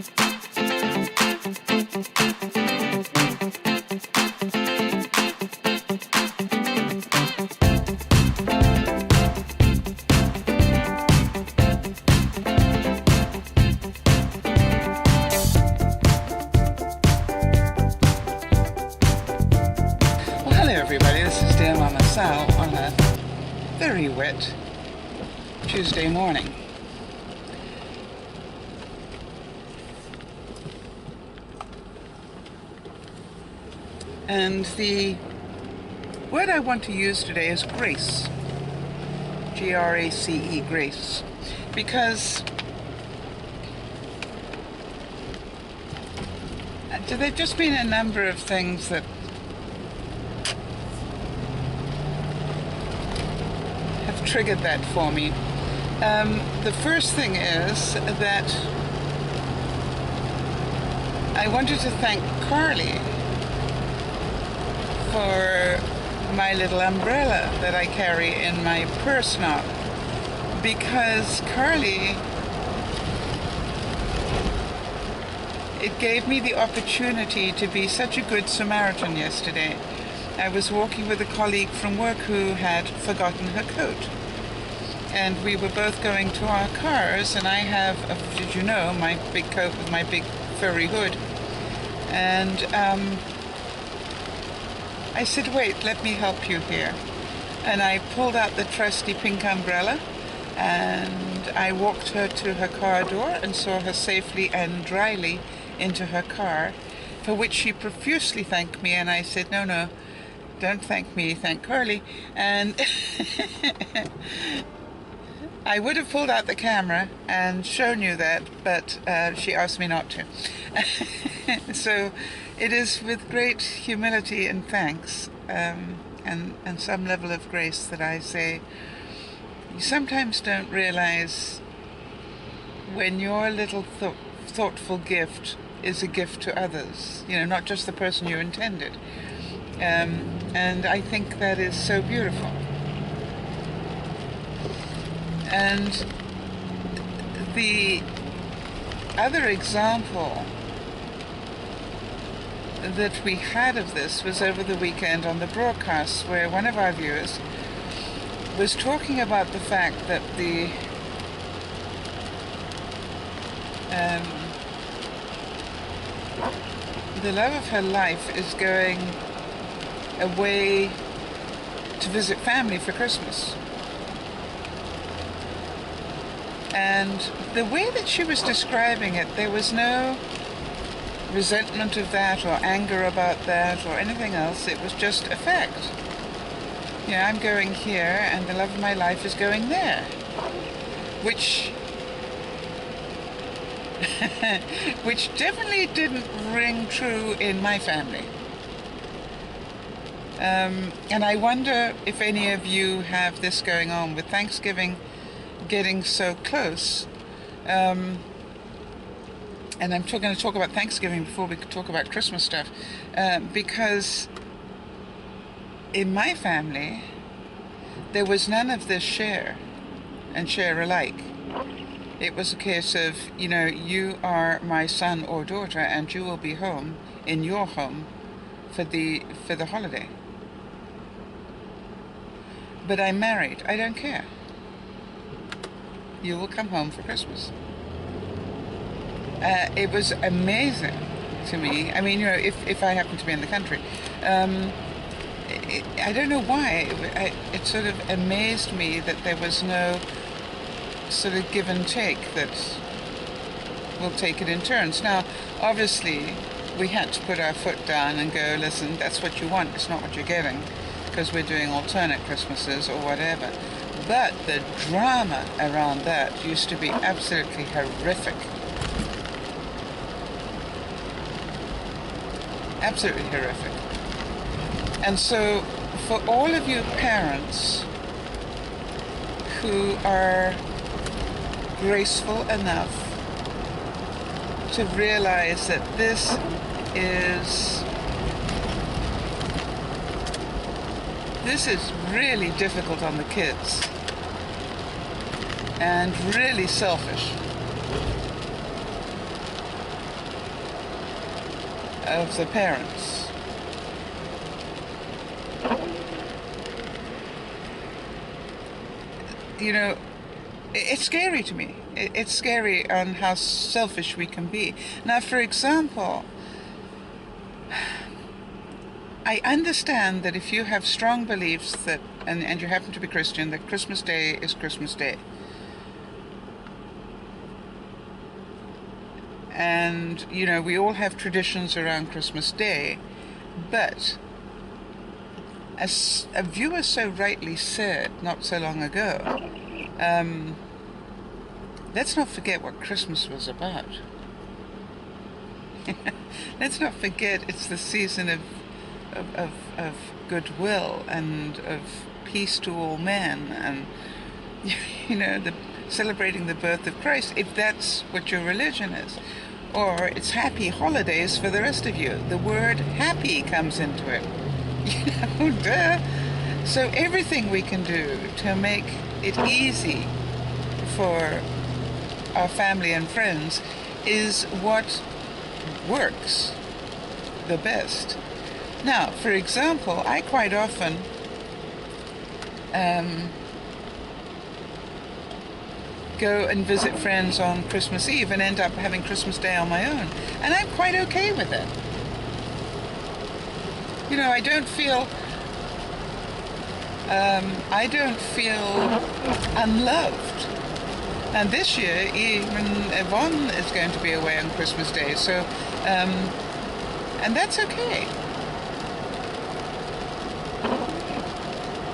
On a very wet Tuesday morning. And the word I want to use today is grace. G-R-A-C-E, grace. Because there have just been a number of things that triggered that for me. The first thing is that I wanted to thank Carly for my little umbrella that I carry in my purse now, because Carly, it gave me the opportunity to be such a good Samaritan yesterday. I was walking with a colleague from work who had forgotten her coat. And we were both going to our cars, and I have, did you know, my big coat with my big furry hood. And I said, wait, let me help you here. And I pulled out the trusty pink umbrella, and I walked her to her car door and saw her safely and dryly into her car, for which she profusely thanked me. And I said, no, don't thank me, thank Carly. And I would have pulled out the camera and shown you that, but she asked me not to. So it is with great humility and thanks and some level of grace that I say, you sometimes don't realize when your little thoughtful gift is a gift to others, not just the person you intended. And I think that is so beautiful. And the other example that we had of this was over the weekend on the broadcast, where one of our viewers was talking about the fact that the love of her life is going away to visit family for Christmas. And the way that she was describing it, there was no resentment of that or anger about that or anything else. It was just a fact. I'm going here and the love of my life is going there. Which definitely didn't ring true in my family. And I wonder if any of you have this going on with Thanksgiving getting so close. And I'm going to talk about Thanksgiving before we talk about Christmas stuff, because in my family there was none of this share and share alike. It was a case of, you are my son or daughter and you will be home in your home for the holiday. But I'm married, I don't care. You will come home for Christmas. It was amazing to me. I mean, if I happen to be in the country, I don't know why. It sort of amazed me that there was no sort of give and take, that we'll take it in turns. Now, obviously, we had to put our foot down and go, listen, that's what you want, it's not what you're getting, because we're doing alternate Christmases or whatever. But the drama around that used to be absolutely horrific. Absolutely horrific. And so, for all of you parents who are graceful enough to realize that this is really difficult on the kids and really selfish. of the parents. You know, it's scary to me. It's scary on how selfish we can be. Now, for example, I understand that if you have strong beliefs that, and you happen to be Christian, that Christmas Day is Christmas Day. And, you know, we all have traditions around Christmas Day, but as a viewer so rightly said not so long ago, let's not forget what Christmas was about. Let's not forget it's the season of goodwill and of peace to all men, and you know, celebrating the birth of Christ, if that's what your religion is. Or it's happy holidays for the rest of you. The word happy comes into it. You know, duh. So everything we can do to make it easy for our family and friends is what works the best. Now, for example, I quite often go and visit friends on Christmas Eve and end up having Christmas Day on my own. And I'm quite okay with it. You know, I don't feel unloved. And this year, even Yvonne is going to be away on Christmas Day, so, and that's okay.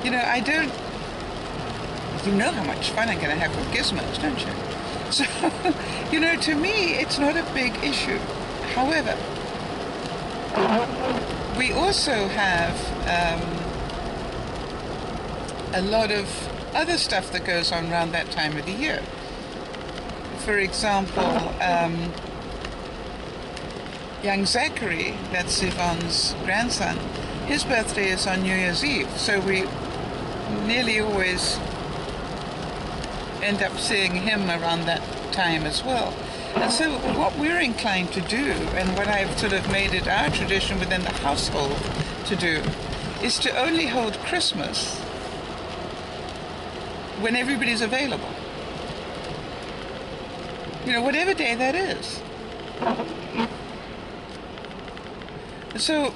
You know, you know how much fun I'm going to have with gizmos, don't you? So, you know, to me, it's not a big issue. However, we also have a lot of other stuff that goes on around that time of the year. For example, young Zachary, that's Yvonne's grandson, his birthday is on New Year's Eve, so we nearly always end up seeing him around that time as well. And so what we're inclined to do, and what I've sort of made it our tradition within the household to do, is to only hold Christmas when everybody's available. You know, whatever day that is. So,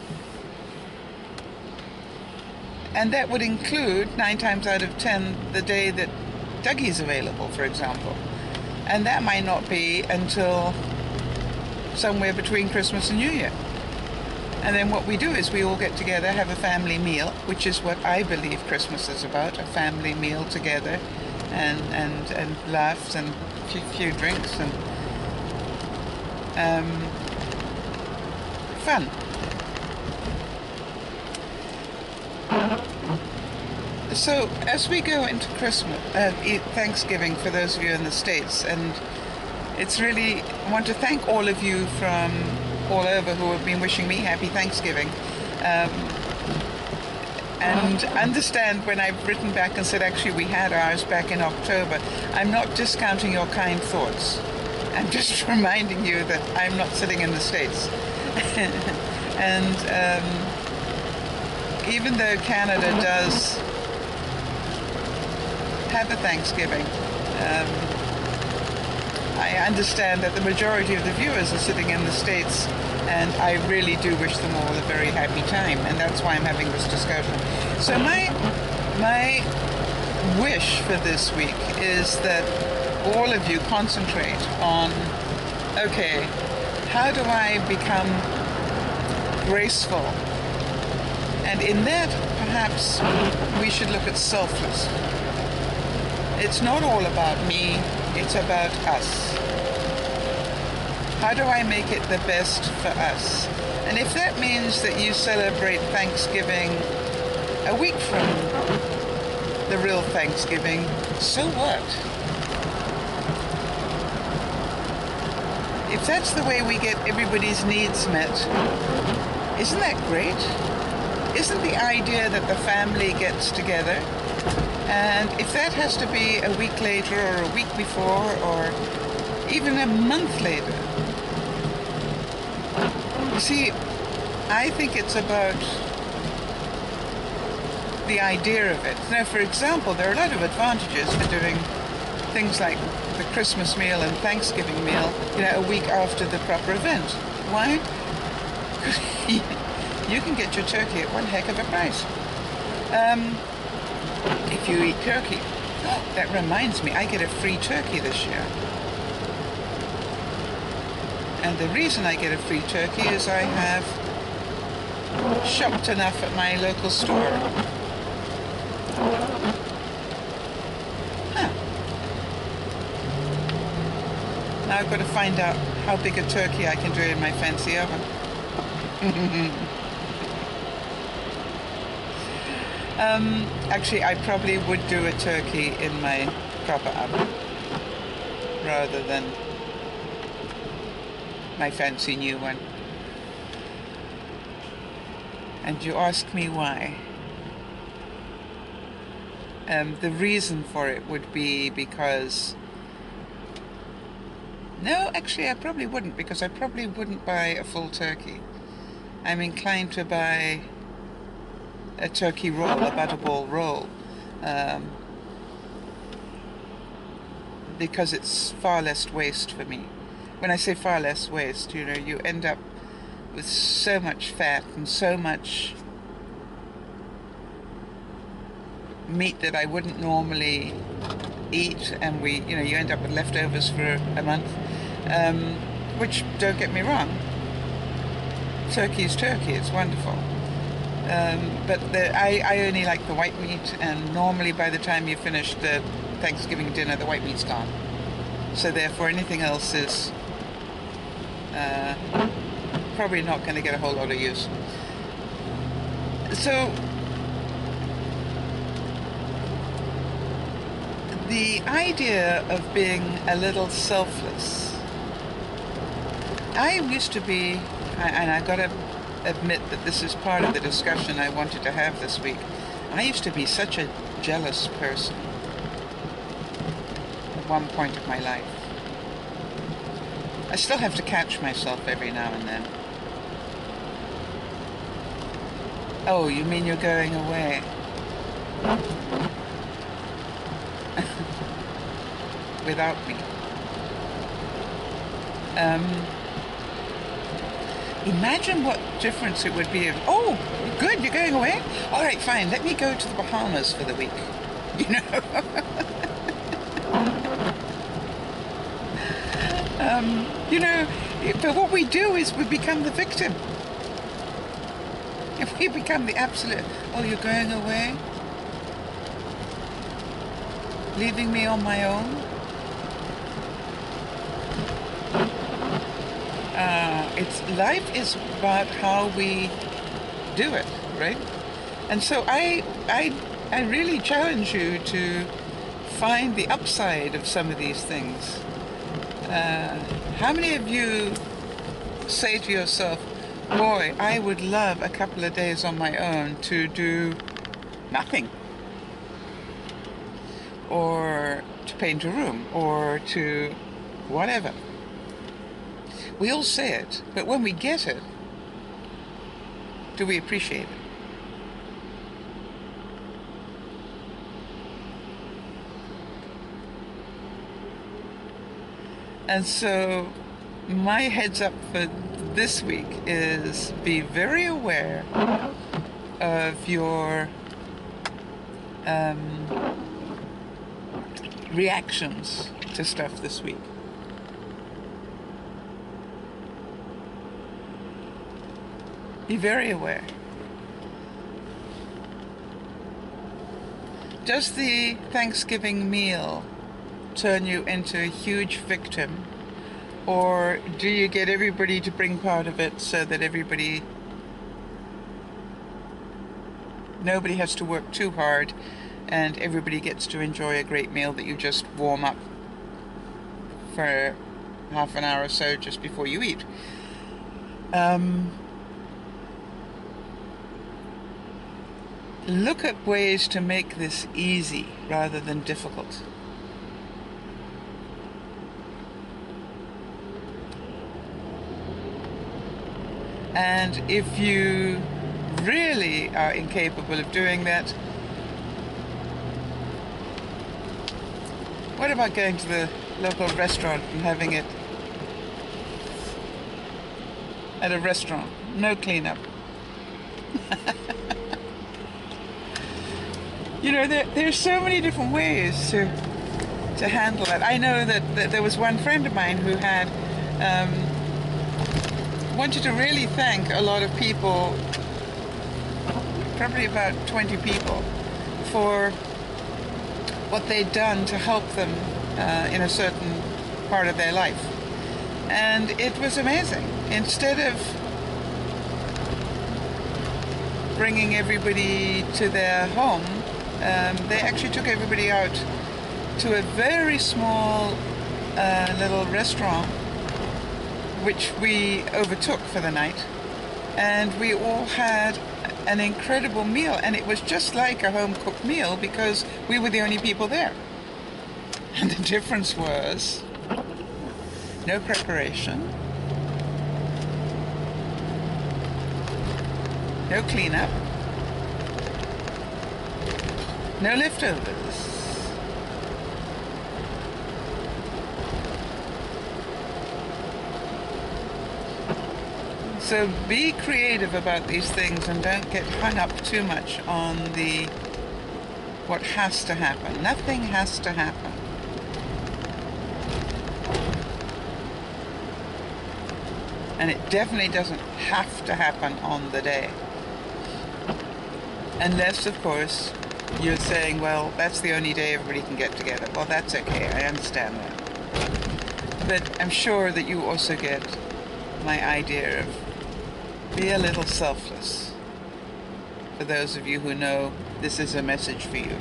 and that would include 9 times out of 10 the day that Dougie's available, for example. And that might not be until somewhere between Christmas and New Year. And then what we do is we all get together, have a family meal, which is what I believe Christmas is about, a family meal together, and laughs and a few drinks and fun. So as we go into Thanksgiving for those of you in the States, and it's really, I want to thank all of you from all over who have been wishing me happy Thanksgiving, and understand when I've written back and said actually we had ours back in October, I'm not discounting your kind thoughts. I'm just reminding you that I'm not sitting in the States. And even though Canada does have a Thanksgiving, I understand that the majority of the viewers are sitting in the States, and I really do wish them all a very happy time, and that's why I'm having this discussion. So my wish for this week is that all of you concentrate on, okay, how do I become graceful? And in that, perhaps we should look at selfless. It's not all about me, it's about us. How do I make it the best for us? And if that means that you celebrate Thanksgiving a week from the real Thanksgiving, so what? If that's the way we get everybody's needs met, isn't that great? Isn't the idea that the family gets together? And if that has to be a week later or a week before or even a month later, See, I think it's about the idea of it. Now, for example, there are a lot of advantages for doing things like the Christmas meal and Thanksgiving meal, a week after the proper event. Why? You can get your turkey at one heck of a price. If you eat turkey. That reminds me, I get a free turkey this year. And the reason I get a free turkey is I have shopped enough at my local store. Now I've got to find out how big a turkey I can do in my fancy oven. Actually, I probably would do a turkey in my proper oven rather than my fancy new one. And you ask me why. The reason for it would be because... No, actually I probably wouldn't, because I probably wouldn't buy a full turkey. I'm inclined to buy a turkey roll, a butterball roll, because it's far less waste for me. When I say far less waste, you end up with so much fat and so much meat that I wouldn't normally eat, and you end up with leftovers for a month, which, don't get me wrong, turkey is turkey, it's wonderful. But I only like the white meat, and normally by the time you finish the Thanksgiving dinner, the white meat's gone. So therefore anything else is probably not going to get a whole lot of use. So the idea of being a little selfless, I used to be, and I got to admit that this is part of the discussion I wanted to have this week. I used to be such a jealous person at one point of my life. I still have to catch myself every now and then. Oh, you mean you're going away? Without me. Imagine what difference it would be if, oh, good, you're going away? All right, fine, let me go to the Bahamas for the week. But what we do is we become the victim. If we become the absolute, oh, you're going away? Leaving me on my own? Life is about how we do it, right? And so I really challenge you to find the upside of some of these things. How many of you say to yourself, boy, I would love a couple of days on my own to do nothing, or to paint a room, or to whatever? We all say it, but when we get it, do we appreciate it? And so my heads up for this week is be very aware of your reactions to stuff this week. Be very aware. Does the Thanksgiving meal turn you into a huge victim, or do you get everybody to bring part of it so that nobody has to work too hard and everybody gets to enjoy a great meal that you just warm up for half an hour or so just before you eat? Look at ways to make this easy rather than difficult. And if you really are incapable of doing that, what about going to the local restaurant and having it at a restaurant? No cleanup. You know, there's so many different ways to handle that. I know that there was one friend of mine who had wanted to really thank a lot of people, probably about 20 people, for what they'd done to help them in a certain part of their life. And it was amazing. Instead of bringing everybody to their home, they actually took everybody out to a very small little restaurant which we overtook for the night, and we all had an incredible meal, and it was just like a home-cooked meal because we were the only people there. And the difference was no preparation, no cleanup, no leftovers. So be creative about these things and don't get hung up too much on the what has to happen. Nothing has to happen. And it definitely doesn't have to happen on the day. Unless, of course, you're saying, well, that's the only day everybody can get together. Well, that's okay. I understand that. But I'm sure that you also get my idea of be a little selfless. For those of you who know this is a message for you.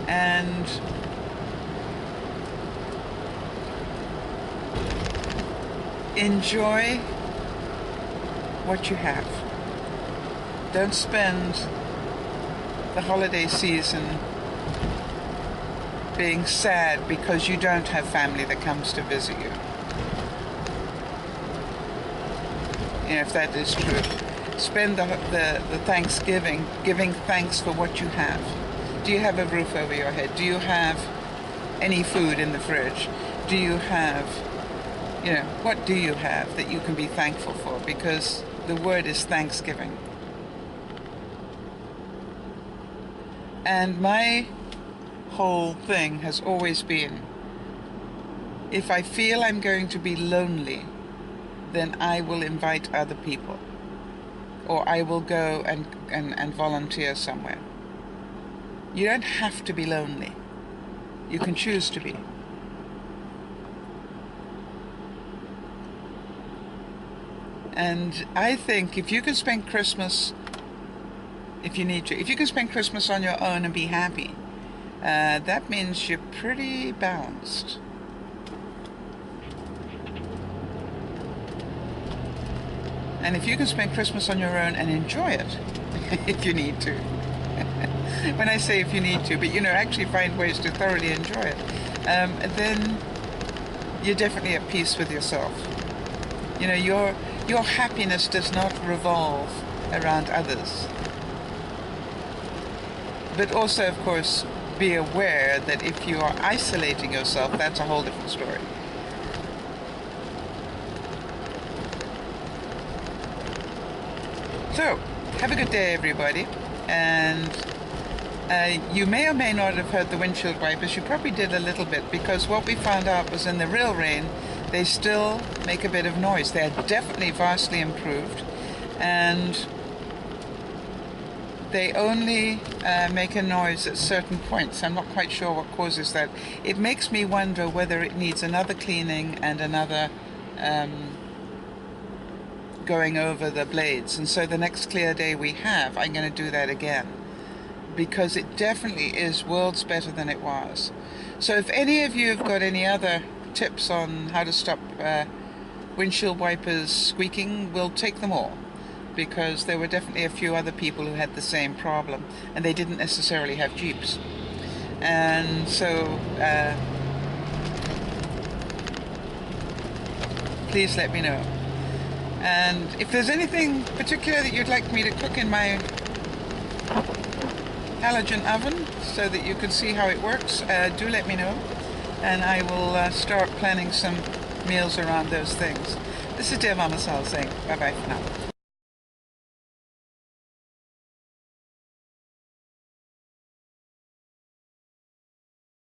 And enjoy what you have. Don't spend the holiday season being sad because you don't have family that comes to visit you. You know, if that is true. Spend the Thanksgiving giving thanks for what you have. Do you have a roof over your head? Do you have any food in the fridge? Do you have, you know, what do you have that you can be thankful for? Because the word is Thanksgiving. And my whole thing has always been, if I feel I'm going to be lonely, then I will invite other people, or I will go and volunteer somewhere. You don't have to be lonely. You can choose to be. And I think if you can spend Christmas, if you need to, if you can spend Christmas on your own and be happy, that means you're pretty balanced. And if you can spend Christmas on your own and enjoy it, if you need to. When I say if you need to, but you know, actually find ways to thoroughly enjoy it, then you're definitely at peace with yourself. You know, your happiness does not revolve around others. But also, of course, be aware that if you are isolating yourself, that's a whole different story. So, have a good day, everybody. And you may or may not have heard the windshield wipers. You probably did a little bit, because what we found out was in the real rain, they still make a bit of noise. They're definitely vastly improved. And they only make a noise at certain points. I'm not quite sure what causes that. It makes me wonder whether it needs another cleaning and another going over the blades. And so the next clear day we have, I'm going to do that again, because it definitely is worlds better than it was. So if any of you have got any other tips on how to stop windshield wipers squeaking, we'll take them all, because there were definitely a few other people who had the same problem, and they didn't necessarily have Jeeps. And so please let me know. And if there's anything particular that you'd like me to cook in my halogen oven so that you can see how it works, do let me know, and I will start planning some meals around those things. This is Dear Mama Sal saying bye bye for now.